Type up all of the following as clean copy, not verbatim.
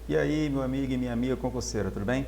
E aí, meu amigo e minha amiga concurseira, tudo bem?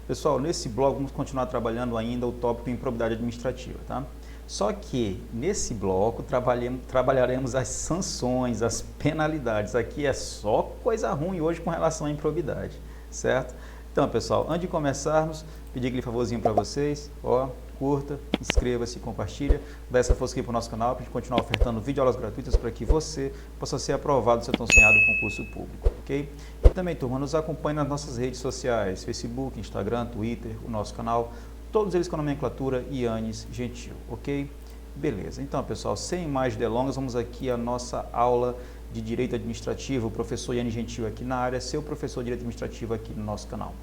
Pessoal, nesse blog vamos continuar trabalhando ainda o tópico improbidade administrativa, tá? Só que nesse bloco trabalharemos as sanções, as penalidades. Aqui é só coisa ruim hoje com relação à improbidade, certo? Então, pessoal, antes de começarmos, pedir aquele favorzinho para vocês, ó, curta, inscreva-se, compartilha, dá essa força aqui para o nosso canal, para a gente continuar ofertando videoaulas gratuitas para que você possa ser aprovado no seu tão sonhado concurso público, ok? E também, turma, nos acompanhe nas nossas redes sociais, Facebook, Instagram, Twitter, o nosso canal, todos eles com a nomenclatura Yannis Gentil, ok? Beleza, então, pessoal, sem mais delongas, vamos aqui à nossa aula de Direito Administrativo, o professor Yannis Gentil aqui na área, seu professor de Direito Administrativo aqui no nosso canal.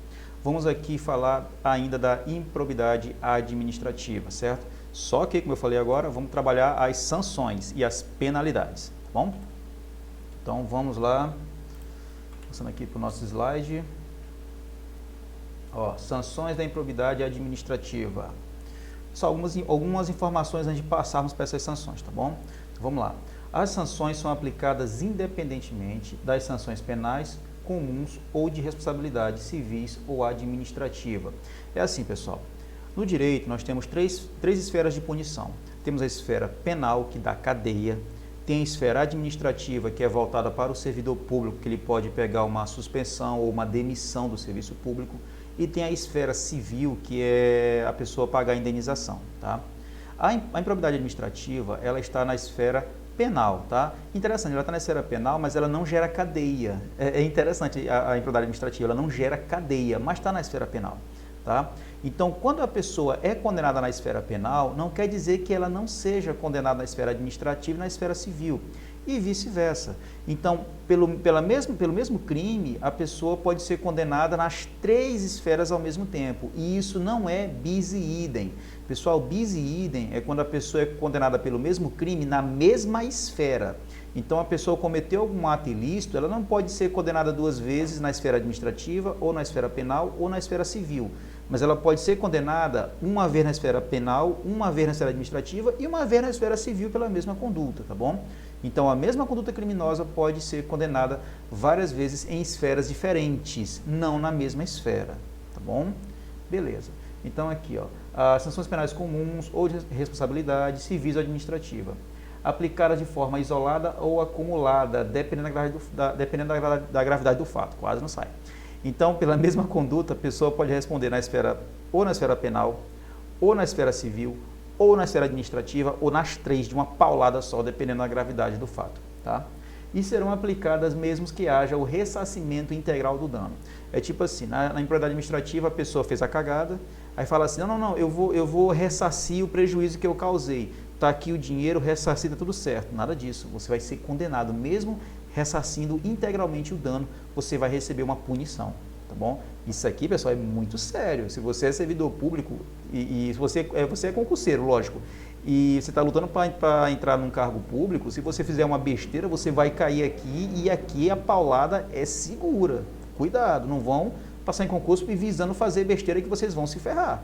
Vamos aqui falar ainda da improbidade administrativa, certo? Só que, como eu falei agora, vamos trabalhar as sanções e as penalidades, tá bom? Então, vamos lá, passando aqui para o nosso slide. Ó, sanções da improbidade administrativa. Só algumas informações antes de passarmos para essas sanções, tá bom? Então, vamos lá. As sanções são aplicadas independentemente das sanções penais, comuns ou de responsabilidade civis ou administrativa. É assim, pessoal. No direito, nós temos três esferas de punição. Temos a esfera penal, que dá cadeia. Tem a esfera administrativa, que é voltada para o servidor público, que ele pode pegar uma suspensão ou uma demissão do serviço público. E tem a esfera civil, que é a pessoa pagar a indenização, tá? A improbidade administrativa, ela está na esfera penal, tá? Interessante, ela está na esfera penal, mas ela não gera cadeia. É interessante a improbidade administrativa, ela não gera cadeia, mas está na esfera penal, tá? Então, quando a pessoa é condenada na esfera penal, não quer dizer que ela não seja condenada na esfera administrativa e na esfera civil, e vice-versa. Então, pelo mesmo crime, a pessoa pode ser condenada nas três esferas ao mesmo tempo, e isso não é bis idem. Pessoal, bis idem é quando a pessoa é condenada pelo mesmo crime na mesma esfera. Então, a pessoa cometeu algum ato ilícito, ela não pode ser condenada duas vezes na esfera administrativa, ou na esfera penal, ou na esfera civil. Mas ela pode ser condenada uma vez na esfera penal, uma vez na esfera administrativa e uma vez na esfera civil pela mesma conduta, tá bom? Então, a mesma conduta criminosa pode ser condenada várias vezes em esferas diferentes, não na mesma esfera, tá bom? Beleza. Então, aqui, ó, as sanções penais comuns ou de responsabilidade civis ou administrativa, aplicadas de forma isolada ou acumulada, dependendo da gravidade do fato, quase não sai. Então, pela mesma conduta, a pessoa pode responder na esfera penal, ou na esfera civil, ou na esfera administrativa, ou nas três de uma paulada só, dependendo da gravidade do fato, tá? E serão aplicadas mesmo que haja o ressarcimento integral do dano. É tipo assim, na improbidade administrativa a pessoa fez a cagada, aí fala assim, não, eu vou ressarcir o prejuízo que eu causei. Tá aqui o dinheiro, ressarcido, tá tudo certo. Nada disso, você vai ser condenado, mesmo ressarcindo integralmente o dano, você vai receber uma punição, tá bom? Isso aqui, pessoal, é muito sério. Se você é servidor público e você é concurseiro, lógico, e você está lutando para entrar num cargo público, se você fizer uma besteira, você vai cair aqui e aqui a paulada é segura. Cuidado, não vão passar em concurso e visando fazer besteira que vocês vão se ferrar,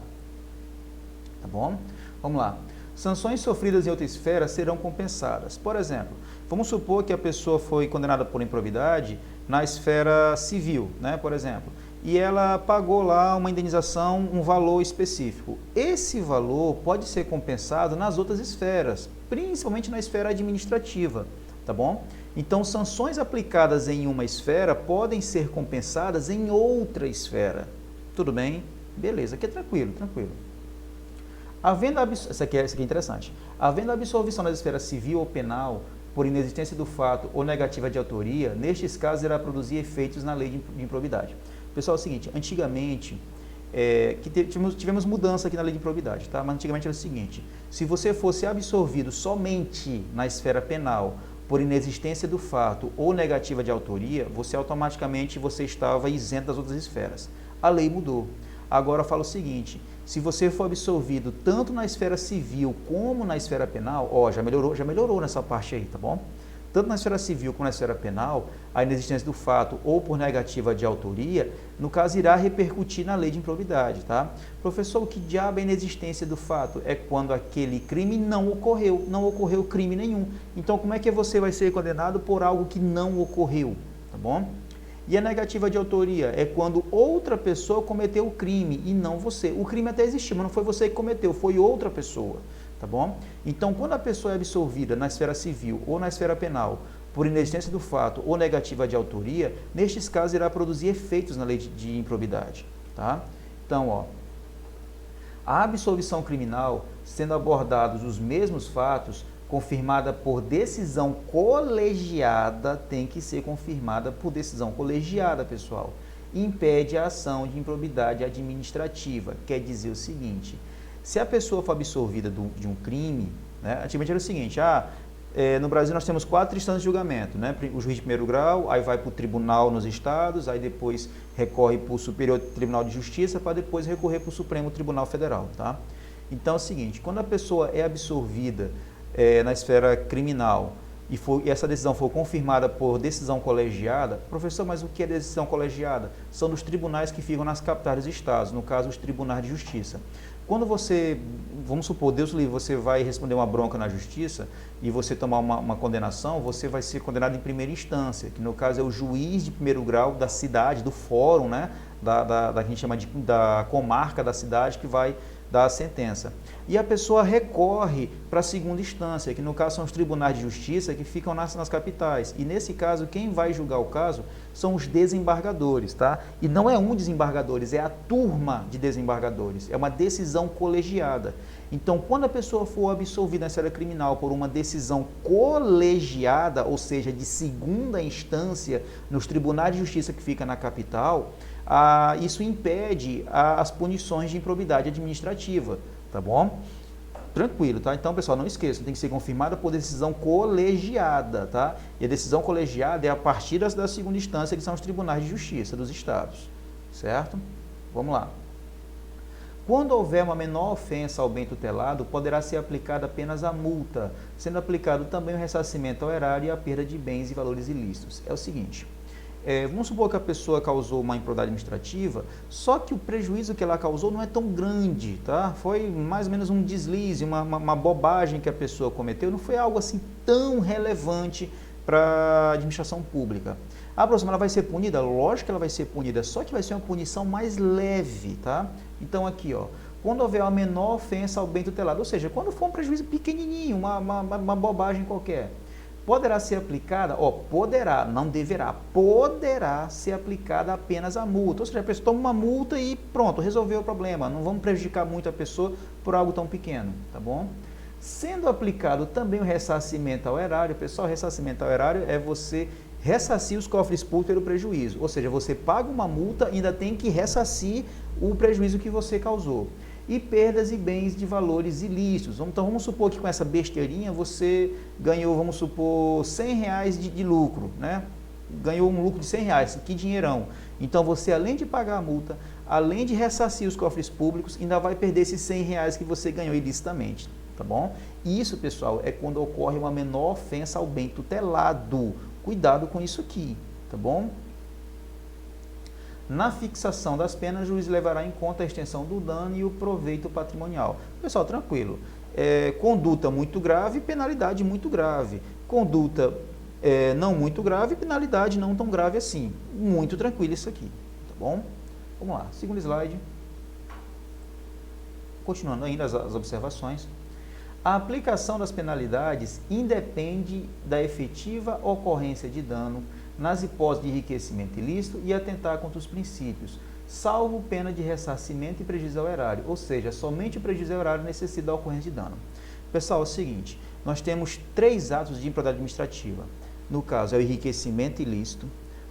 tá bom? Vamos lá. Sanções sofridas em outra esfera serão compensadas. Por exemplo, vamos supor que a pessoa foi condenada por improbidade na esfera civil, né, por exemplo, e ela pagou lá uma indenização, um valor específico. Esse valor pode ser compensado nas outras esferas, principalmente na esfera administrativa, tá bom? Então, sanções aplicadas em uma esfera podem ser compensadas em outra esfera. Tudo bem? Beleza, aqui é tranquilo, tranquilo. Isso aqui é interessante. Havendo absolvição na esfera civil ou penal por inexistência do fato ou negativa de autoria, nestes casos irá produzir efeitos na lei de improbidade. Pessoal, é o seguinte, antigamente, tivemos mudança aqui na lei de improbidade, tá? Mas antigamente era o seguinte, se você fosse absolvido somente na esfera penal por inexistência do fato ou negativa de autoria, automaticamente estava isento das outras esferas. A lei mudou. Agora fala o seguinte, se você for absolvido tanto na esfera civil como na esfera penal, ó, já melhorou nessa parte aí, tá bom? Tanto na esfera civil como na esfera penal, a inexistência do fato ou por negativa de autoria, no caso irá repercutir na lei de improbidade, tá? Professor, o que diabo é a inexistência do fato? É quando aquele crime não ocorreu crime nenhum. Então, como é que você vai ser condenado por algo que não ocorreu, tá bom? E a negativa de autoria é quando outra pessoa cometeu o crime e não você. O crime até existiu, mas não foi você que cometeu, foi outra pessoa, tá bom? Então, quando a pessoa é absolvida na esfera civil ou na esfera penal por inexistência do fato ou negativa de autoria, nestes casos irá produzir efeitos na lei de improbidade, tá? Então, ó, a absolvição criminal, sendo abordados os mesmos fatos, confirmada por decisão colegiada, tem que ser confirmada por decisão colegiada, pessoal, impede a ação de improbidade administrativa. Quer dizer o seguinte, se a pessoa for absolvida de um crime, né, antigamente era o seguinte, no Brasil nós temos 4 instâncias de julgamento, né? O juiz de primeiro grau, aí vai para o tribunal nos estados, aí depois recorre para o Superior Tribunal de Justiça, para depois recorrer para o Supremo Tribunal Federal, tá? Então é o seguinte, quando a pessoa é absolvida na esfera criminal e essa decisão for confirmada por decisão colegiada, professor, mas o que é decisão colegiada? São dos tribunais que ficam nas capitais dos estados, no caso os tribunais de justiça. Quando você, vamos supor, Deus livre, você vai responder uma bronca na justiça e você tomar uma condenação, você vai ser condenado em primeira instância, que no caso é o juiz de primeiro grau da cidade, do fórum, né, da que a gente chama da comarca da cidade, que vai dar a sentença. E a pessoa recorre para a segunda instância, que no caso são os tribunais de justiça que ficam nas capitais. E nesse caso, quem vai julgar o caso são os desembargadores, tá? E não é um desembargador, é a turma de desembargadores. É uma decisão colegiada. Então, quando a pessoa for absolvida na esfera criminal por uma decisão colegiada, ou seja, de segunda instância, nos tribunais de justiça que fica na capital, isso impede as punições de improbidade administrativa, tá bom? Tranquilo, tá? Então, pessoal, não esqueçam, tem que ser confirmada por decisão colegiada, tá? E a decisão colegiada é a partir da segunda instância, que são os tribunais de justiça dos estados, certo? Vamos lá. Quando houver uma menor ofensa ao bem tutelado, poderá ser aplicada apenas a multa, sendo aplicado também o ressarcimento ao erário e a perda de bens e valores ilícitos. É o seguinte, vamos supor que a pessoa causou uma improbidade administrativa, só que o prejuízo que ela causou não é tão grande, tá? Foi mais ou menos um deslize, uma bobagem que a pessoa cometeu, não foi algo assim tão relevante para a administração pública. A próxima, ela vai ser punida? Lógico que ela vai ser punida, só que vai ser uma punição mais leve, tá? Então aqui, ó, quando houver uma menor ofensa ao bem tutelado, ou seja, quando for um prejuízo pequenininho, uma bobagem qualquer, poderá ser aplicada, poderá, não deverá, poderá ser aplicada apenas a multa. Ou seja, a pessoa toma uma multa e pronto, resolveu o problema. Não vamos prejudicar muito a pessoa por algo tão pequeno, tá bom? Sendo aplicado também o ressarcimento ao erário, pessoal, ressarcimento ao erário é você ressarcir os cofres públicos pelo prejuízo. Ou seja, você paga uma multa e ainda tem que ressarcir o prejuízo que você causou. E perdas e bens de valores ilícitos. Então, vamos supor que com essa besteirinha você ganhou, vamos supor, R$100 de lucro, né? Ganhou um lucro de R$100, que dinheirão. Então, você, além de pagar a multa, além de ressarcir os cofres públicos, ainda vai perder esses R$100 que você ganhou ilicitamente, tá bom? Isso, pessoal, é quando ocorre uma menor ofensa ao bem tutelado. Cuidado com isso aqui, tá bom? Na fixação das penas, o juiz levará em conta a extensão do dano e o proveito patrimonial. Pessoal, tranquilo. Conduta muito grave, penalidade muito grave. Conduta não muito grave, penalidade não tão grave assim. Muito tranquilo isso aqui, tá bom? Vamos lá, segundo slide. Continuando ainda as observações. A aplicação das penalidades independe da efetiva ocorrência de dano nas hipóteses de enriquecimento ilícito e atentar contra os princípios, salvo pena de ressarcimento e prejuízo ao erário, ou seja, somente o prejuízo ao erário necessita da ocorrência de dano. Pessoal, é o seguinte, nós temos 3 atos de improbidade administrativa. No caso, é o enriquecimento ilícito,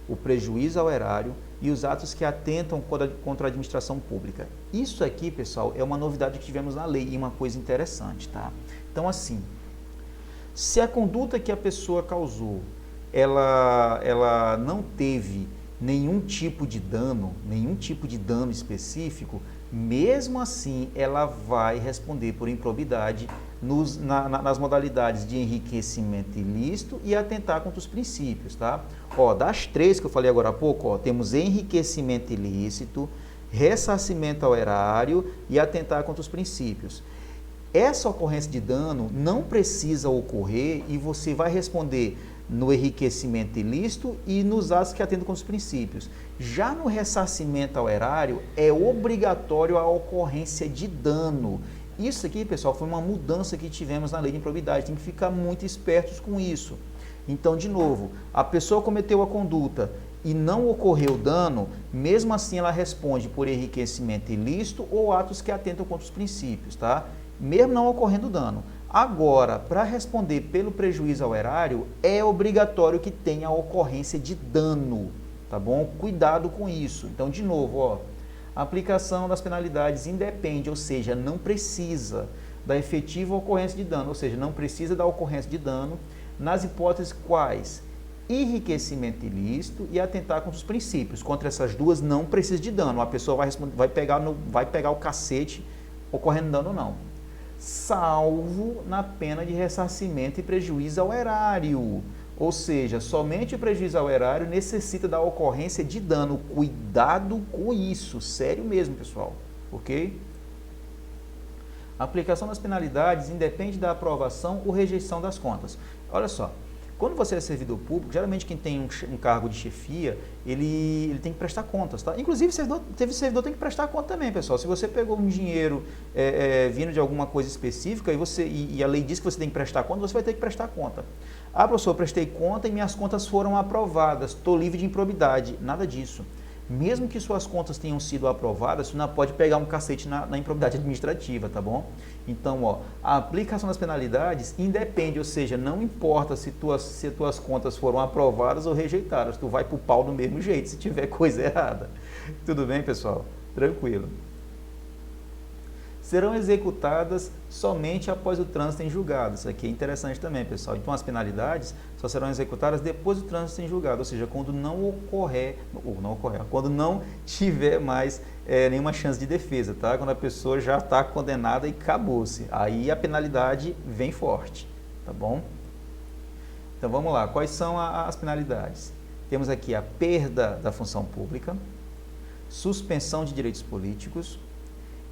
o prejuízo ao erário e os atos que atentam contra a administração pública. Isso aqui, pessoal, é uma novidade que tivemos na lei e uma coisa interessante, tá? Então, assim, se a conduta que a pessoa causou, ela não teve nenhum tipo de dano específico, mesmo assim ela vai responder por improbidade nas modalidades de enriquecimento ilícito e atentar contra os princípios, tá? Das 3 que eu falei agora há pouco, temos enriquecimento ilícito, ressarcimento ao erário e atentar contra os princípios. Essa ocorrência de dano não precisa ocorrer e você vai responder no enriquecimento ilícito e nos atos que atentam com os princípios. Já no ressarcimento ao erário, é obrigatório a ocorrência de dano. Isso aqui, pessoal, foi uma mudança que tivemos na lei de improbidade, tem que ficar muito espertos com isso. Então, de novo, a pessoa cometeu a conduta e não ocorreu dano, mesmo assim ela responde por enriquecimento ilícito ou atos que atentam contra os princípios, tá? Mesmo não ocorrendo dano. Agora, para responder pelo prejuízo ao erário, é obrigatório que tenha a ocorrência de dano, tá bom? Cuidado com isso. Então, de novo, ó, a aplicação das penalidades independe, ou seja, não precisa da efetiva ocorrência de dano, ou seja, não precisa da ocorrência de dano, nas hipóteses quais? Enriquecimento ilícito e atentar contra os princípios. Contra essas duas não precisa de dano, a pessoa vai pegar o cacete ocorrendo dano ou não. Salvo na pena de ressarcimento e prejuízo ao erário. Ou seja, somente o prejuízo ao erário necessita da ocorrência de dano. Cuidado com isso, sério mesmo, pessoal, ok? A aplicação das penalidades independe da aprovação ou rejeição das contas. Olha só, quando você é servidor público, geralmente quem tem um cargo de chefia, ele tem que prestar contas, tá? Inclusive, servidor tem que prestar conta também, pessoal. Se você pegou um dinheiro vindo de alguma coisa específica e a lei diz que você tem que prestar conta, você vai ter que prestar conta. Ah, professor, eu prestei conta e minhas contas foram aprovadas, estou livre de improbidade. Nada disso. Mesmo que suas contas tenham sido aprovadas, você não pode pegar um cacete na improbidade administrativa, tá bom? Então, ó, a aplicação das penalidades independe, ou seja, não importa se tuas contas foram aprovadas ou rejeitadas, tu vai pro pau do mesmo jeito se tiver coisa errada. Tudo bem, pessoal? Tranquilo. Serão executadas somente após o trânsito em julgado. Isso aqui é interessante também, pessoal. Então, as penalidades só serão executadas depois do trânsito em julgado, ou seja, quando quando não tiver mais nenhuma chance de defesa, tá? Quando a pessoa já está condenada e acabou-se. Aí a penalidade vem forte, tá bom? Então, vamos lá. Quais são as penalidades? Temos aqui a perda da função pública, suspensão de direitos políticos,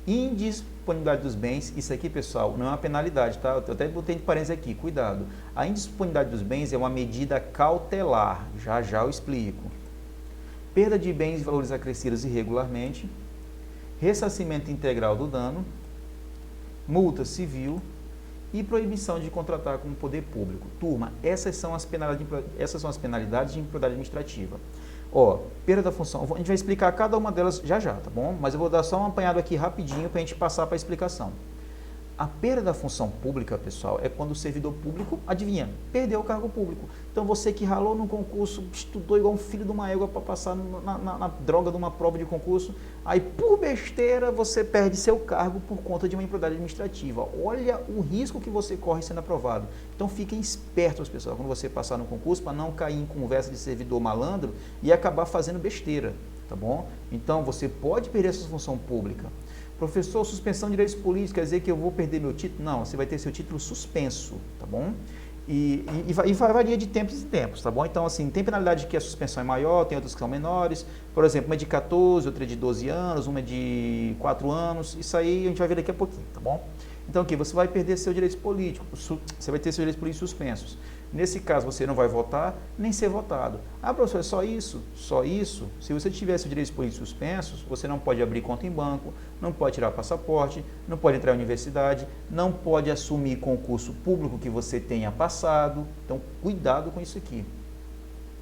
indisponibilidade dos bens. Isso aqui, pessoal, não é uma penalidade, tá? Eu até botei entre parênteses aqui, cuidado. A indisponibilidade dos bens é uma medida cautelar, já eu explico. Perda de bens e valores acrescidos irregularmente, ressarcimento integral do dano, multa civil e proibição de contratar com o poder público. Turma, essas são as penalidades de improbidade administrativa. Ó, perda da função, a gente vai explicar cada uma delas já, tá bom? Mas eu vou dar só um apanhado aqui rapidinho para a gente passar para a explicação. A perda da função pública, pessoal, é quando o servidor público, adivinha, perdeu o cargo público. Então, você que ralou no concurso, estudou igual um filho de uma égua para passar na droga de uma prova de concurso, aí, por besteira, você perde seu cargo por conta de uma improbidade administrativa. Olha o risco que você corre sendo aprovado. Então, fiquem espertos, pessoal, quando você passar no concurso, para não cair em conversa de servidor malandro e acabar fazendo besteira, tá bom? Então, você pode perder essa função pública. Professor, suspensão de direitos políticos, quer dizer que eu vou perder meu título? Não, você vai ter seu título suspenso, tá bom? E varia de tempos em tempos, tá bom? Então, assim, tem penalidade que a suspensão é maior, tem outras que são menores. Por exemplo, uma é de 14, outra é de 12 anos, uma é de 4 anos. Isso aí a gente vai ver daqui a pouquinho, tá bom? Então, aqui, você vai perder seus direitos políticos, você vai ter seus direitos políticos suspensos. Nesse caso, você não vai votar, nem ser votado. Ah, professor, é só isso? Só isso? Se você tiver seus direitos políticos suspensos, você não pode abrir conta em banco, não pode tirar passaporte, não pode entrar em universidade, não pode assumir concurso público que você tenha passado. Então, cuidado com isso aqui.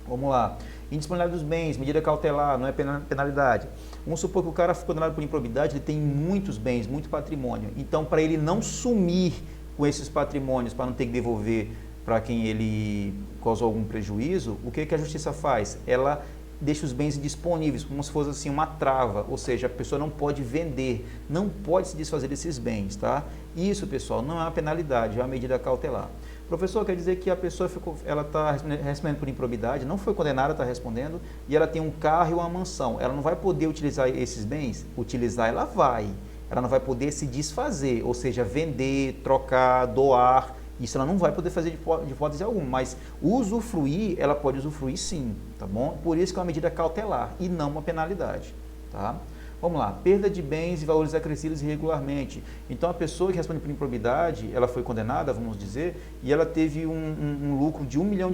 Vamos lá. Indisponibilidade dos bens, medida cautelar, não é penalidade. Vamos supor que o cara foi condenado por improbidade, ele tem muitos bens, muito patrimônio. Então, para ele não sumir com esses patrimônios, para não ter que devolver para quem ele causou algum prejuízo, o que a justiça faz? Ela deixa os bens disponíveis, como se fosse assim uma trava, ou seja, a pessoa não pode vender, não pode se desfazer desses bens, tá? Isso, pessoal, não é uma penalidade, é uma medida cautelar. Professor, quer dizer que a pessoa ela está respondendo por improbidade, não foi condenada, está respondendo, e ela tem um carro e uma mansão, ela não vai poder utilizar esses bens? Utilizar ela vai, ela não vai poder se desfazer, ou seja, vender, trocar, doar. Isso ela não vai poder fazer de hipótese alguma, mas usufruir, ela pode usufruir sim, tá bom? Por isso que é uma medida cautelar e não uma penalidade, tá? Vamos lá, perda de bens e valores acrescidos irregularmente. Então, a pessoa que responde por improbidade, ela foi condenada, vamos dizer, e ela teve um lucro de R$1 milhão,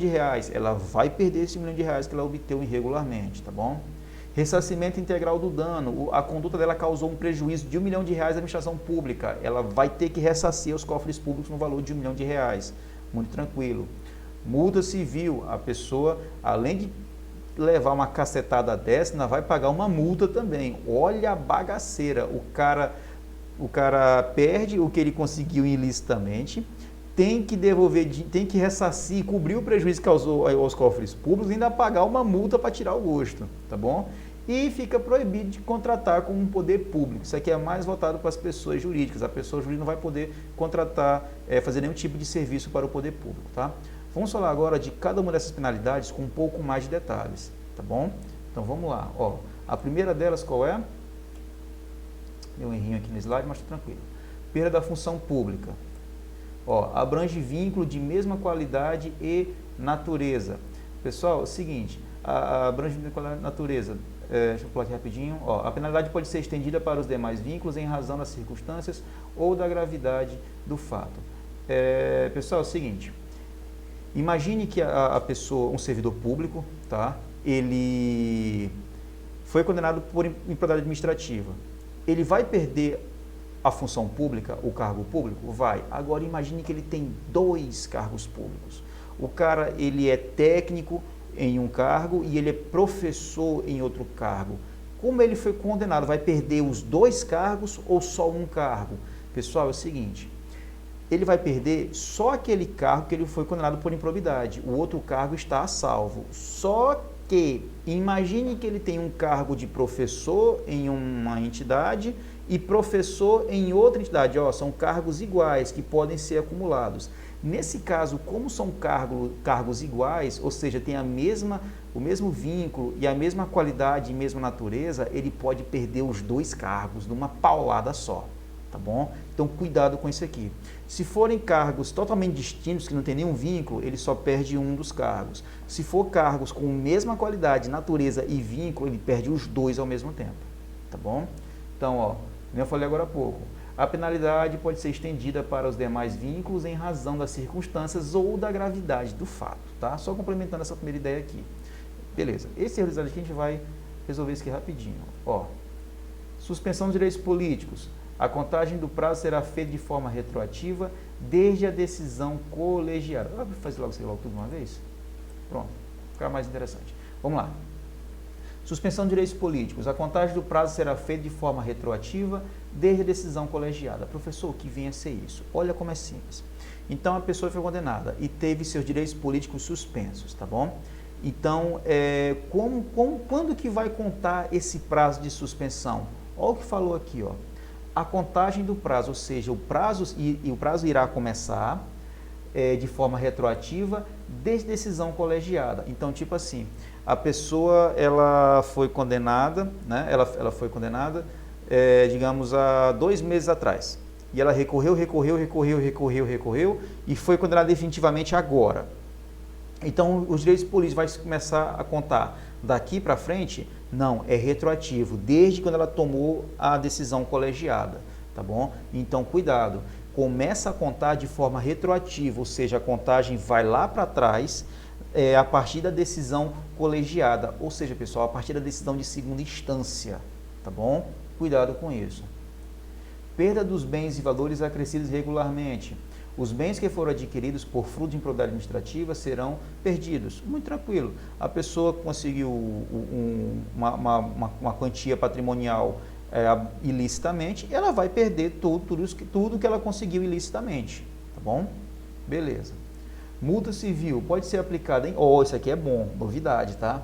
ela vai perder esse R$1 milhão que ela obteve irregularmente, tá bom? Ressarcimento integral do dano, a conduta dela causou um prejuízo de R$1 milhão à administração pública, ela vai ter que ressarcir os cofres públicos no valor de R$1 milhão, muito tranquilo. Multa civil, a pessoa, além de levar uma cacetada dessa, ainda vai pagar uma multa também. Olha a bagaceira, o cara perde o que ele conseguiu ilicitamente, tem que devolver, tem que ressarcir, cobrir o prejuízo que causou aos cofres públicos e ainda pagar uma multa para tirar o gosto, tá bom? E fica proibido de contratar com um poder público. Isso aqui é mais voltado para as pessoas jurídicas. A pessoa jurídica não vai poder contratar, fazer nenhum tipo de serviço para o poder público, tá? Vamos falar agora de cada uma dessas penalidades com um pouco mais de detalhes, tá bom? Então vamos lá, ó. A primeira delas qual é? Deu um errinho aqui no slide, mas tá tranquilo. Perda da função pública. Ó, abrange vínculo de mesma qualidade e natureza. Pessoal, é o seguinte, abrange vínculo de qualidade e natureza. Deixa eu pular aqui rapidinho. Ó, a penalidade pode ser estendida para os demais vínculos em razão das circunstâncias ou da gravidade do fato. Pessoal, é o seguinte. Imagine que a pessoa, um servidor público, tá? Ele foi condenado por improbidade administrativa. Ele vai perder a função pública, o cargo público? Vai. Agora imagine que ele tem 2 cargos públicos. O cara, ele é técnico em um cargo e ele é professor em outro cargo. Como ele foi condenado? Vai perder os 2 cargos ou só um cargo? Pessoal, é o seguinte, ele vai perder só aquele cargo que ele foi condenado por improbidade. O outro cargo está a salvo. Só que, imagine que ele tem um cargo de professor em uma entidade e professor em outra entidade. Ó, são cargos iguais que podem ser acumulados. Nesse caso, como são cargos iguais, ou seja, tem o mesmo vínculo e a mesma qualidade e mesma natureza, ele pode perder os 2 cargos numa paulada só. Tá bom? Então, cuidado com isso aqui. Se forem cargos totalmente distintos, que não tem nenhum vínculo, ele só perde um dos cargos. Se for cargos com a mesma qualidade, natureza e vínculo, ele perde os 2 ao mesmo tempo. Tá bom? Então, ó, como eu falei agora há pouco, a penalidade pode ser estendida para os demais vínculos em razão das circunstâncias ou da gravidade do fato. Tá? Só complementando essa primeira ideia aqui. Beleza. Esse resultado aqui a gente vai resolver isso aqui rapidinho. Ó, suspensão de direitos políticos. A contagem do prazo será feita de forma retroativa desde a decisão colegiada. Vou fazer logo isso logo tudo de uma vez? Pronto, ficar mais interessante. Vamos lá. Suspensão de direitos políticos. A contagem do prazo será feita de forma retroativa desde a decisão colegiada. Professor, o que vem a ser isso? Olha como é simples. Então, a pessoa foi condenada e teve seus direitos políticos suspensos, tá bom? Então, quando que vai contar esse prazo de suspensão? Olha o que falou aqui, ó. A contagem do prazo, ou seja, o prazo irá começar de forma retroativa desde decisão colegiada. Então, tipo assim, a pessoa ela foi condenada, né? Ela foi condenada, digamos, há 2 meses atrás. E ela recorreu e foi condenada definitivamente agora. Então, os direitos políticos vai começar a contar daqui para frente? Não, é retroativo, desde quando ela tomou a decisão colegiada, tá bom? Então, cuidado, começa a contar de forma retroativa, ou seja, a contagem vai lá para trás a partir da decisão colegiada, ou seja, pessoal, a partir da decisão de segunda instância, tá bom? Cuidado com isso. Perda dos bens e valores acrescidos regularmente. Os bens que foram adquiridos por fruto de improbidade administrativa serão perdidos. Muito tranquilo. A pessoa conseguiu uma quantia patrimonial ilicitamente, ela vai perder tudo que ela conseguiu ilicitamente. Tá bom? Beleza. Multa civil pode ser aplicada em... isso aqui é bom, novidade, tá?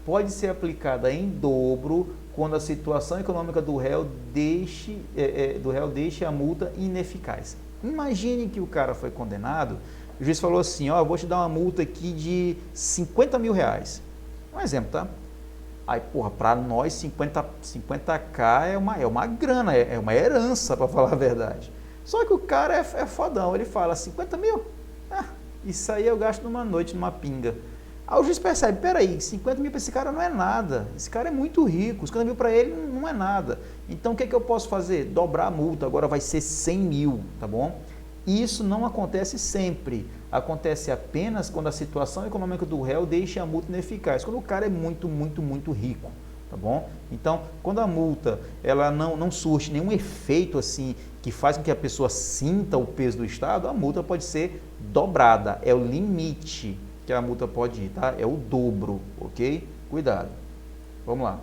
Pode ser aplicada em dobro quando a situação econômica do réu deixe a multa ineficaz. Imagine que o cara foi condenado, o juiz falou assim, ó, eu vou te dar uma multa aqui de 50 mil reais. Um exemplo, tá? Aí, porra, para nós 50k é uma grana, é uma herança, para falar a verdade. Só que o cara é fodão, ele fala 50 mil? Isso aí eu gasto numa noite, numa pinga. Aí o juiz percebe, peraí, 50 mil para esse cara não é nada, esse cara é muito rico, 50 mil para ele não é nada. Então o que eu posso fazer? Dobrar a multa, agora vai ser 100 mil, tá bom? Isso não acontece sempre, acontece apenas quando a situação econômica do réu deixa a multa ineficaz, quando o cara é muito, muito, muito rico, tá bom? Então, quando a multa ela não surte nenhum efeito assim que faz com que a pessoa sinta o peso do Estado, a multa pode ser dobrada, é o limite que a multa pode ir, tá? É o dobro, ok? Cuidado. Vamos lá.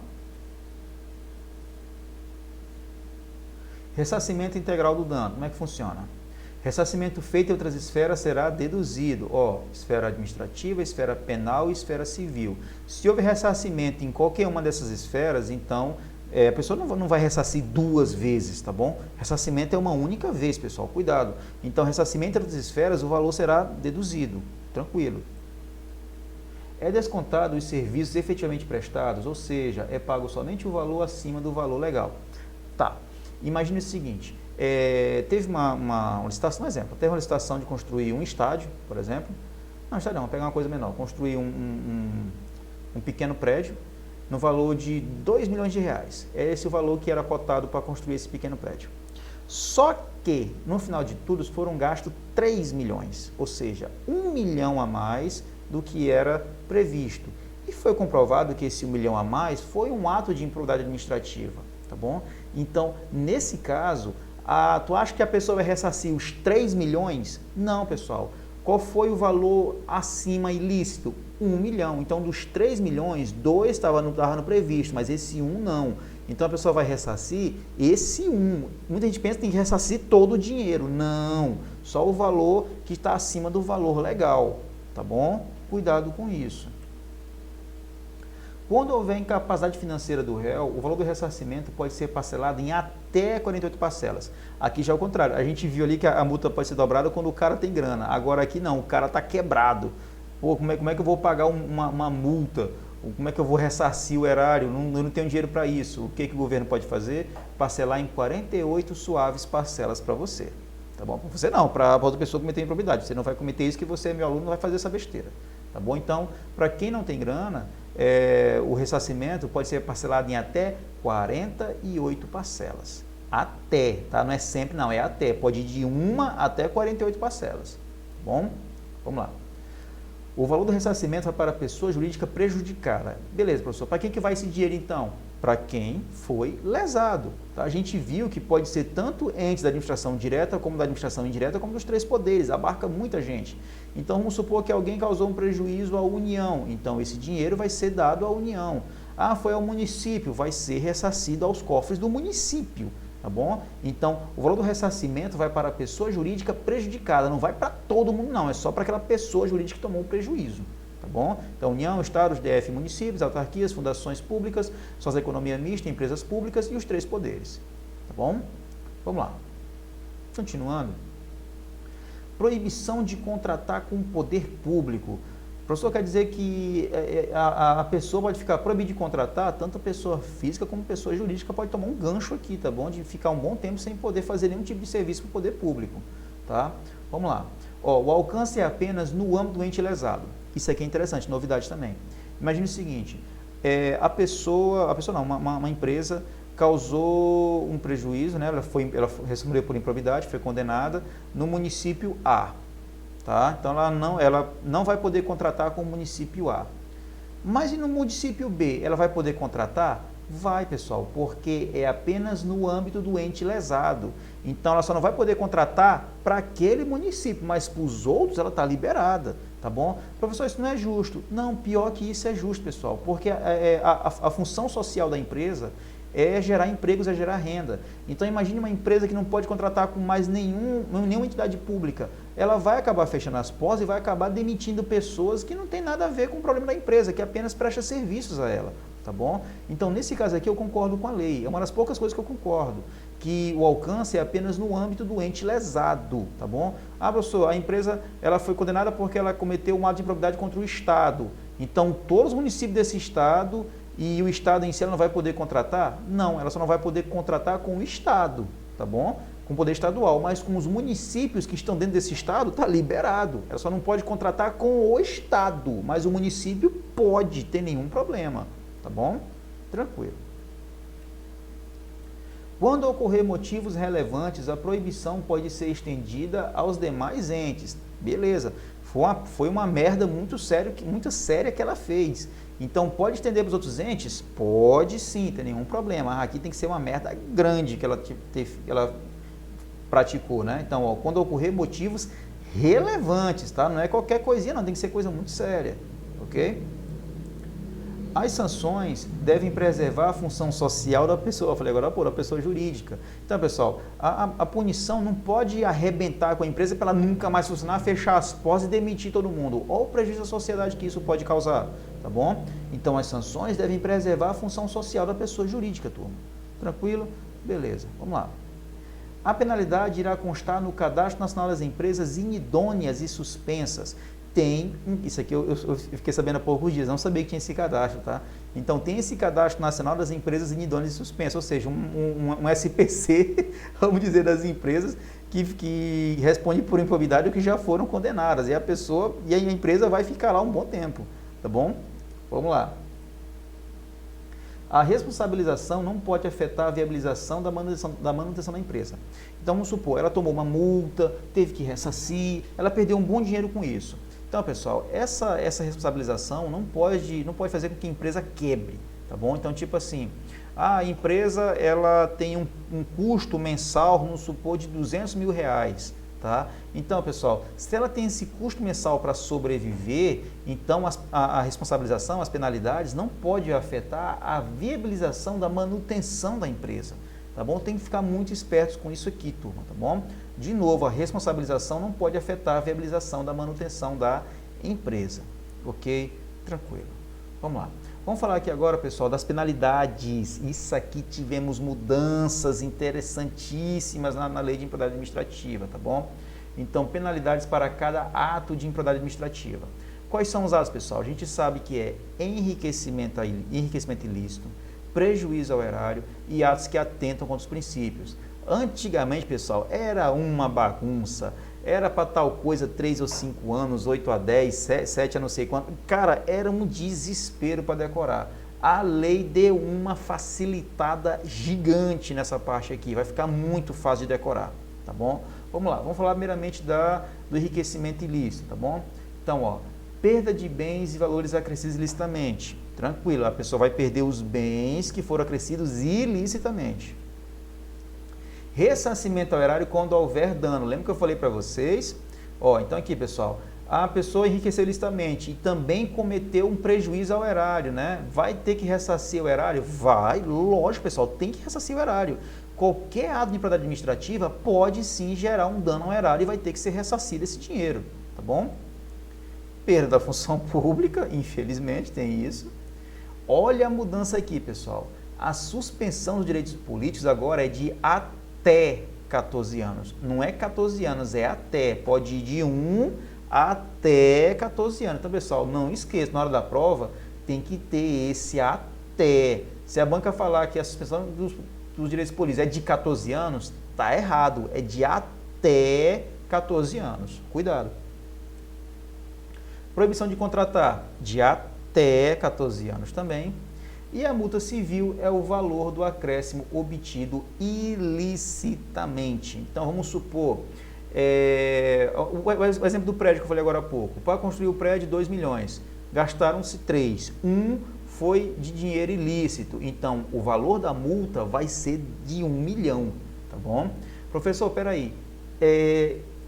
Ressarcimento integral do dano, como é que funciona? Ressarcimento feito em outras esferas será deduzido, esfera administrativa, esfera penal e esfera civil. Se houver ressarcimento em qualquer uma dessas esferas, então a pessoa não vai ressarcir duas vezes, tá bom? Ressarcimento é uma única vez, pessoal, cuidado. Então, ressarcimento em outras esferas, o valor será deduzido, tranquilo. É descontado os serviços efetivamente prestados, ou seja, é pago somente o valor acima do valor legal. Tá, imagine o seguinte, teve uma licitação, um exemplo, teve uma licitação de construir um estádio, por exemplo, não, estádio não, vamos pegar uma coisa menor, construir um pequeno prédio no valor de 2 milhões de reais. É esse o valor que era cotado para construir esse pequeno prédio. Só que, no final de tudo, foram gastos 3 milhões, ou seja, 1 milhão a mais do que era previsto. E foi comprovado que esse 1 milhão a mais foi um ato de improbidade administrativa, tá bom? Então, nesse caso, tu acha que a pessoa vai ressarcir os 3 milhões? Não, pessoal. Qual foi o valor acima ilícito? 1 milhão. Então, dos 3 milhões, 2 estava no previsto, mas esse 1 não. Então, a pessoa vai ressarcir esse 1. Muita gente pensa que tem que ressarcir todo o dinheiro. Não, só o valor que está acima do valor legal, tá bom? Cuidado com isso. Quando houver incapacidade financeira do réu, o valor do ressarcimento pode ser parcelado em até 48 parcelas. Aqui já é o contrário. A gente viu ali que a multa pode ser dobrada quando o cara tem grana. Agora aqui não, o cara está quebrado. Pô, como é que eu vou pagar uma multa? Como é que eu vou ressarcir o erário? Eu não tenho dinheiro para isso. O que o governo pode fazer? Parcelar em 48 suaves parcelas para você. Tá bom? Para você não, para outra pessoa cometer improbidade. Você não vai cometer isso, que você, meu aluno, não vai fazer essa besteira. Tá bom? Então, para quem não tem grana, o ressarcimento pode ser parcelado em até 48 parcelas. Até, tá? Não é sempre, não, é até. Pode ir de 1 até 48 parcelas. Tá bom? Vamos lá. O valor do ressarcimento vai para a pessoa jurídica prejudicada. Beleza, professor. Para quem que vai esse dinheiro, então? Para quem foi lesado. Tá? A gente viu que pode ser tanto entes da administração direta, como da administração indireta, como dos 3 poderes. Abarca muita gente. Então, vamos supor que alguém causou um prejuízo à União. Então, esse dinheiro vai ser dado à União. Ah, foi ao município. Vai ser ressarcido aos cofres do município. Tá bom? Então, o valor do ressarcimento vai para a pessoa jurídica prejudicada, não vai para todo mundo não, é só para aquela pessoa jurídica que tomou o prejuízo, tá bom? Então, União, Estados, DF, municípios, autarquias, fundações públicas, socioeconomia mista, empresas públicas e os 3 poderes, tá bom? Vamos lá. Continuando. Proibição de contratar com o poder público. O professor quer dizer que a pessoa pode ficar proibida de contratar, tanto a pessoa física como a pessoa jurídica pode tomar um gancho aqui, tá bom? De ficar um bom tempo sem poder fazer nenhum tipo de serviço para o poder público, tá? Vamos lá. O alcance é apenas no âmbito do ente lesado. Isso aqui é interessante, novidade também. Imagine o seguinte, uma empresa causou um prejuízo, né? Ela respondeu por improbidade, foi condenada no município A. Tá? Então, ela não vai poder contratar com o município A. Mas e no município B, ela vai poder contratar? Vai, pessoal, porque é apenas no âmbito do ente lesado. Então, ela só não vai poder contratar para aquele município, mas para os outros ela está liberada, tá bom? Professor, isso não é justo. Não, pior que isso é justo, pessoal, porque a função social da empresa é gerar empregos, é gerar renda. Então, imagine uma empresa que não pode contratar com mais nenhuma entidade pública. Ela vai acabar fechando as portas e vai acabar demitindo pessoas que não tem nada a ver com o problema da empresa, que apenas presta serviços a ela, tá bom? Então, nesse caso aqui, eu concordo com a lei. É uma das poucas coisas que eu concordo, que o alcance é apenas no âmbito do ente lesado, tá bom? Ah, professor, a empresa ela foi condenada porque ela cometeu um ato de improbidade contra o Estado. Então, todos os municípios desse Estado e o Estado em si ela não vai poder contratar? Não, ela só não vai poder contratar com o Estado, tá bom? com o poder estadual, mas com os municípios que estão dentro desse estado, está liberado. Ela só não pode contratar com o estado, mas o município pode, ter nenhum problema, tá bom? Tranquilo. Quando ocorrer motivos relevantes, a proibição pode ser estendida aos demais entes. Beleza, foi uma merda muito séria que ela fez. Então, pode estender para os outros entes? Pode sim, tem nenhum problema. Aqui tem que ser uma merda grande que ela praticou, né? Então, ó, quando ocorrer motivos relevantes, tá? Não é qualquer coisinha, não, tem que ser coisa muito séria, ok? As sanções devem preservar a função social da pessoa. Eu falei agora, pô, da pessoa jurídica. Então, pessoal, a punição não pode arrebentar com a empresa para ela nunca mais funcionar, fechar as portas e demitir todo mundo. Olha o prejuízo à sociedade que isso pode causar, tá bom? Então, as sanções devem preservar a função social da pessoa jurídica, turma. Tranquilo? Beleza, vamos lá. A penalidade irá constar no Cadastro Nacional das Empresas inidôneas e suspensas. Isso aqui eu fiquei sabendo há poucos dias, não sabia que tinha esse cadastro, tá? Então, tem esse Cadastro Nacional das Empresas inidôneas e suspensas, ou seja, um SPC, vamos dizer, das empresas que responde por improbidade ou que já foram condenadas. E a empresa vai ficar lá um bom tempo, tá bom? Vamos lá. A responsabilização não pode afetar a viabilização da manutenção da empresa. Então, vamos supor, ela tomou uma multa, teve que ressarcir, ela perdeu um bom dinheiro com isso. Então, pessoal, essa responsabilização não pode fazer com que a empresa quebre, tá bom? Então, tipo assim, a empresa ela tem um custo mensal, vamos supor, de R$200 mil, tá? Então, pessoal, se ela tem esse custo mensal para sobreviver, então a responsabilização, as penalidades, não pode afetar a viabilização da manutenção da empresa, tá bom? Tem que ficar muito espertos com isso aqui, turma, tá bom? De novo, a responsabilização não pode afetar a viabilização da manutenção da empresa, ok? Tranquilo. Vamos lá. Vamos falar aqui agora, pessoal, das penalidades. Isso aqui tivemos mudanças interessantíssimas na lei de improbidade administrativa, tá bom? Então, penalidades para cada ato de improbidade administrativa. Quais são os atos, pessoal? A gente sabe que é enriquecimento ilícito, prejuízo ao erário e atos que atentam contra os princípios. Antigamente, pessoal, era uma bagunça, era para tal coisa 3 ou 5 anos, 8 a 10, 7 a não sei quanto. Cara, era um desespero para decorar. A lei deu uma facilitada gigante nessa parte aqui, vai ficar muito fácil de decorar, tá bom? Vamos lá, vamos falar primeiramente do enriquecimento ilícito, tá bom? Então, ó, perda de bens e valores acrescidos ilicitamente. Tranquilo, a pessoa vai perder os bens que foram acrescidos ilicitamente. Ressarcimento ao erário quando houver dano. Lembra que eu falei para vocês? Ó, então aqui, pessoal, a pessoa enriqueceu ilicitamente e também cometeu um prejuízo ao erário, né? Vai ter que ressarcir o erário? Vai, lógico, pessoal, tem que ressarcir o erário. Qualquer ato de improbidade administrativa pode sim gerar um dano ao erário e vai ter que ser ressarcido esse dinheiro, tá bom? Perda da função pública, infelizmente, tem isso. Olha a mudança aqui, pessoal. A suspensão dos direitos políticos agora é de até 14 anos. Não é 14 anos, é até. Pode ir de 1 até 14 anos. Então, pessoal, não esqueça, na hora da prova, tem que ter esse até. Se a banca falar que a suspensão dos direitos políticos é de 14 anos, tá errado. É de até 14 anos. Cuidado. Proibição de contratar, de até 14 anos também. E a multa civil é o valor do acréscimo obtido ilicitamente. Então, vamos supor, o exemplo do prédio que eu falei agora há pouco. Para construir o prédio, 2 milhões. Gastaram-se 3. 1 foi de dinheiro ilícito. Então, o valor da multa vai ser de 1 milhão. Tá bom? Professor, peraí.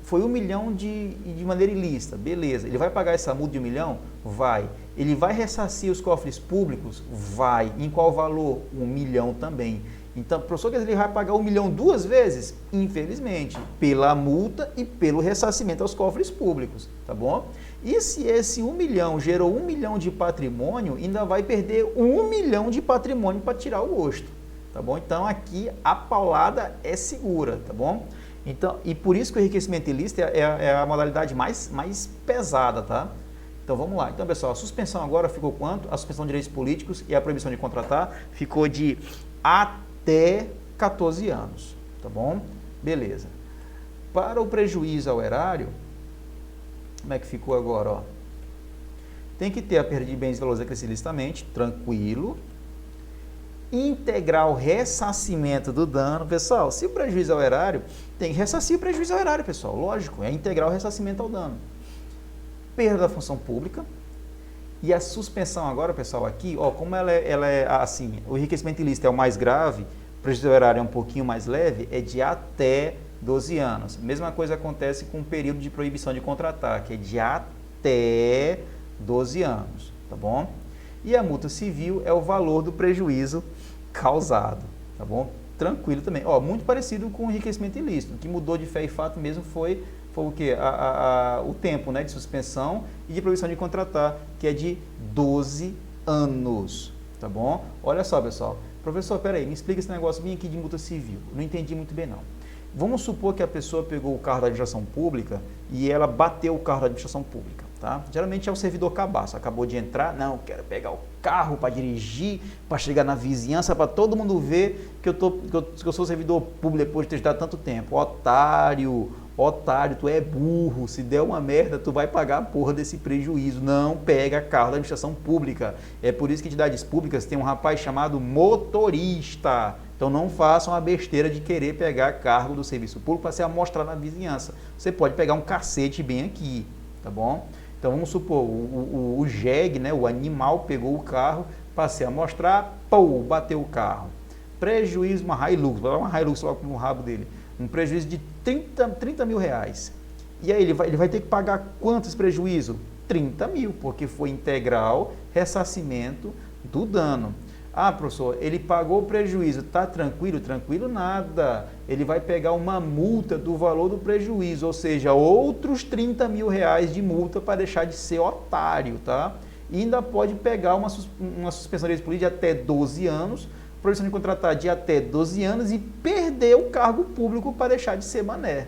Foi 1 milhão de maneira ilícita, beleza. Ele vai pagar essa multa de 1 milhão? Vai. Ele vai ressarcir os cofres públicos? Vai. Em qual valor? 1 milhão também. Então, professor, ele vai pagar 1 milhão 2 vezes? Infelizmente, pela multa e pelo ressarcimento aos cofres públicos, tá bom? E se esse 1 milhão gerou 1 milhão de patrimônio, ainda vai perder 1 milhão de patrimônio para tirar o gosto, tá bom? Então, aqui a paulada é segura, tá bom? Então, e por isso que o enriquecimento ilícito é a modalidade mais pesada, tá? Então, vamos lá. Então, pessoal, a suspensão agora ficou quanto? A suspensão de direitos políticos e a proibição de contratar ficou de até 14 anos, tá bom? Beleza. Para o prejuízo ao erário, como é que ficou agora? Ó? Tem que ter a perda de bens e valores acrescidos ilicitamente, tranquilo. Integral ressarcimento do dano. Pessoal, se o prejuízo ao erário, tem que ressarcir o prejuízo ao erário, pessoal. Lógico, é integral ressarcimento ao dano. Perda da função pública. E a suspensão agora, pessoal, aqui, ó, como ela é assim, o enriquecimento ilícito é o mais grave, o prejuízo ao erário é um pouquinho mais leve, é de até 12 anos. Mesma coisa acontece com o período de proibição de contratar, que é de até 12 anos, tá bom? E a multa civil é o valor do prejuízo causado, tá bom? Tranquilo também. Ó, muito parecido com o enriquecimento ilícito. O que mudou de fé e fato mesmo foi o quê? O tempo, né, de suspensão e de proibição de contratar, que é de 12 anos, tá bom? Olha só, pessoal. Professor, peraí, me explica esse negócio bem aqui de multa civil. Não entendi muito bem, não. Vamos supor que a pessoa pegou o carro da administração pública e ela bateu o carro da administração pública, tá? Geralmente é o servidor cabaço, acabou de entrar, não, quero pegar o carro para dirigir, para chegar na vizinhança, para todo mundo ver que eu sou servidor público depois de ter estudado tanto tempo. Otário, tu é burro, se der uma merda, tu vai pagar a porra desse prejuízo. Não pega carro da administração pública. É por isso que entidades públicas tem um rapaz chamado motorista. Então não façam a besteira de querer pegar cargo do serviço público para se amostrar na vizinhança. Você pode pegar um cacete bem aqui, tá bom? Então vamos supor, o jegue, né, o animal pegou o carro para se amostrar, pô, bateu o carro. Prejuízo, uma Hilux, vai dar uma Hilux logo no rabo dele. Um prejuízo de 30 mil reais. E aí ele vai ter que pagar quantos prejuízo? 30 mil, porque foi integral ressarcimento do dano. Ah, professor, ele pagou o prejuízo, tá tranquilo? Tranquilo nada. Ele vai pegar uma multa do valor do prejuízo, ou seja, outros 30 mil reais de multa para deixar de ser otário, tá? E ainda pode pegar uma suspensão de polícia de até 12 anos, proibição de contratar de até 12 anos e perder o cargo público para deixar de ser mané.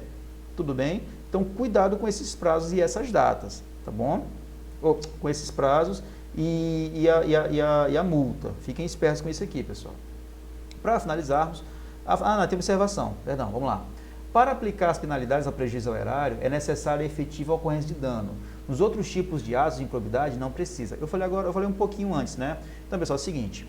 Tudo bem? Então, cuidado com esses prazos e essas datas, tá bom? Com esses prazos e a multa. Fiquem espertos com isso aqui, pessoal. Para finalizarmos, não, tem observação, perdão, vamos lá. Para aplicar as penalidades ao prejuízo ao erário, é necessária a efetiva ocorrência de dano. Nos outros tipos de atos de improbidade, não precisa. Eu falei um pouquinho antes, né? Então, pessoal, é o seguinte.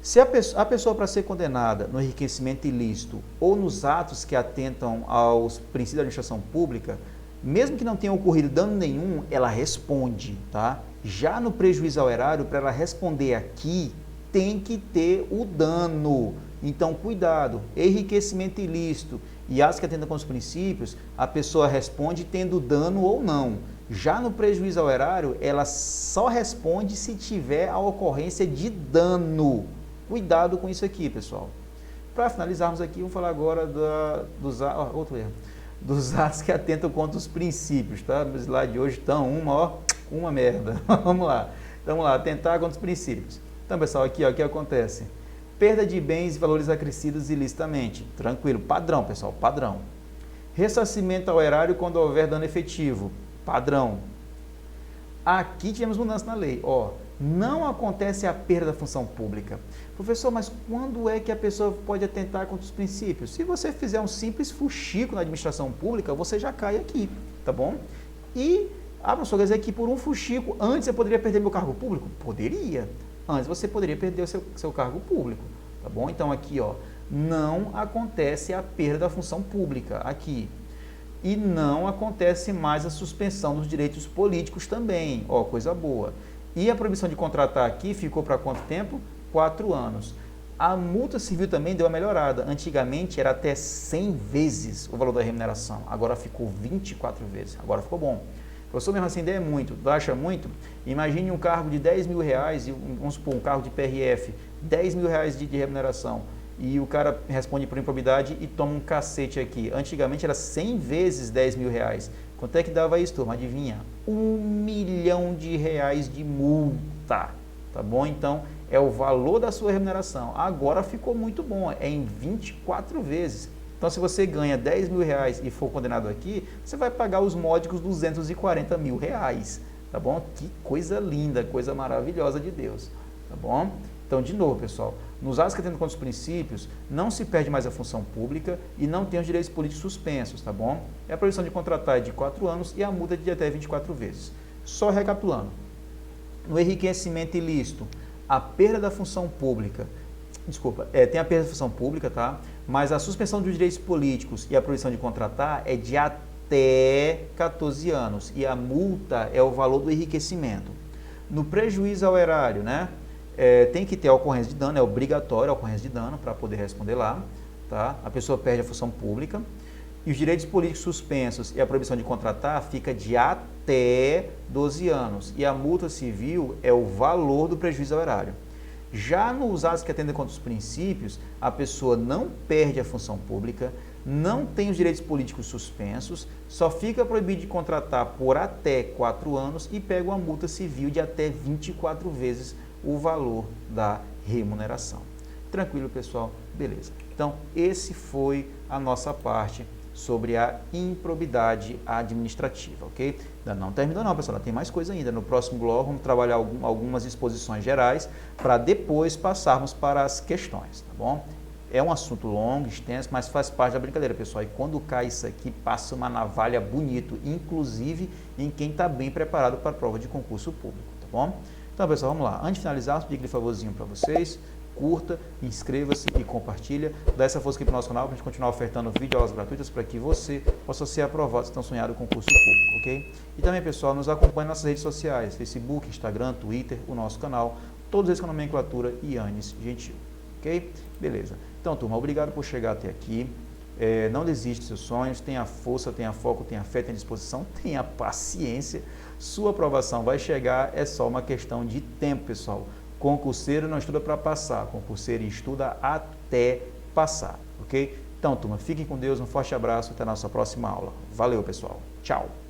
Se a pessoa para ser condenada no enriquecimento ilícito ou nos atos que atentam aos princípios da administração pública, mesmo que não tenha ocorrido dano nenhum, ela responde, tá? Já no prejuízo ao erário, para ela responder aqui, tem que ter o dano. Então, cuidado, enriquecimento ilícito e atos que atentam com os princípios, a pessoa responde tendo dano ou não. Já no prejuízo ao erário, ela só responde se tiver a ocorrência de dano. Cuidado com isso aqui, pessoal. Para finalizarmos aqui, vamos falar agora dos atos que atentam contra os princípios, tá? No slide de hoje estão uma merda. Vamos lá, atentar contra os princípios. Então, pessoal, aqui, ó, o que acontece? Perda de bens e valores acrescidos ilicitamente. Tranquilo, padrão, pessoal, padrão. Ressarcimento ao erário quando houver dano efetivo. Padrão. Aqui tivemos mudança na lei, ó. Não acontece a perda da função pública. Professor, mas quando é que a pessoa pode atentar contra os princípios? Se você fizer um simples fuxico na administração pública, você já cai aqui, tá bom? E, professor, quer dizer que por um fuxico, antes eu poderia perder meu cargo público? Poderia. Antes você poderia perder o seu cargo público, tá bom? Então aqui, ó, não acontece a perda da função pública, aqui. E não acontece mais a suspensão dos direitos políticos também, ó, coisa boa. E a proibição de contratar aqui ficou para quanto tempo? 4 anos. A multa civil também deu uma melhorada. Antigamente era até 100 vezes o valor da remuneração. Agora ficou 24 vezes. Agora ficou bom. Professor, mesmo assim, é muito. Tu acha muito? Imagine um cargo de 10 mil reais, vamos supor, um cargo de PRF, 10 mil reais de remuneração. E o cara responde por improbidade e toma um cacete aqui. Antigamente era 100 vezes 10 mil reais. Quanto é que dava isso, turma? Adivinha? R$ 1 milhão de multa, tá bom? Então, é o valor da sua remuneração. Agora ficou muito bom, é em 24 vezes. Então, se você ganha 10 mil reais e for condenado aqui, você vai pagar os módicos 240 mil reais, tá bom? Que coisa linda, coisa maravilhosa de Deus, tá bom? Então, de novo, pessoal, nos atos que atendem contra os princípios, não se perde mais a função pública e não tem os direitos políticos suspensos, tá bom? A proibição de contratar é de 4 anos e a multa é de até 24 vezes. Só recapitulando, no enriquecimento ilícito, a perda da função pública, tem a perda da função pública, tá? Mas a suspensão dos direitos políticos e a proibição de contratar é de até 14 anos e a multa é o valor do enriquecimento. No prejuízo ao erário, né? Tem que ter a ocorrência de dano, é obrigatório a ocorrência de dano para poder responder lá, tá? A pessoa perde a função pública e os direitos políticos suspensos e a proibição de contratar fica de até 12 anos e a multa civil é o valor do prejuízo ao erário. Já nos atos que atendem contra os princípios, a pessoa não perde a função pública, não tem os direitos políticos suspensos, só fica proibido de contratar por até 4 anos e pega uma multa civil de até 24 vezes o valor da remuneração. Tranquilo, pessoal? Beleza. Então, esse foi a nossa parte sobre a improbidade administrativa, ok? Ainda não terminou não, pessoal, tem mais coisa ainda. No próximo bloco vamos trabalhar algumas exposições gerais para depois passarmos para as questões, tá bom? É um assunto longo, extenso, mas faz parte da brincadeira, pessoal. E quando cai isso aqui, passa uma navalha bonito, inclusive em quem está bem preparado para a prova de concurso público, tá bom? Então, pessoal, vamos lá. Antes de finalizar, vou pedir aquele favorzinho para vocês. Curta, inscreva-se e compartilha. Dá essa força aqui para o nosso canal para a gente continuar ofertando videoaulas gratuitas para que você possa ser aprovado se tão sonhado com concurso público, ok? E também, pessoal, nos acompanhe nas nossas redes sociais, Facebook, Instagram, Twitter, o nosso canal, todos eles com a nomenclatura Yannis Gentil, ok? Beleza. Então, turma, obrigado por chegar até aqui. Não desiste dos seus sonhos, tenha força, tenha foco, tenha fé, tenha disposição, tenha paciência. Sua aprovação vai chegar, é só uma questão de tempo, pessoal. Concurseiro não estuda para passar, concurseiro estuda até passar, ok? Então, turma, fiquem com Deus, um forte abraço, até a nossa próxima aula. Valeu, pessoal. Tchau.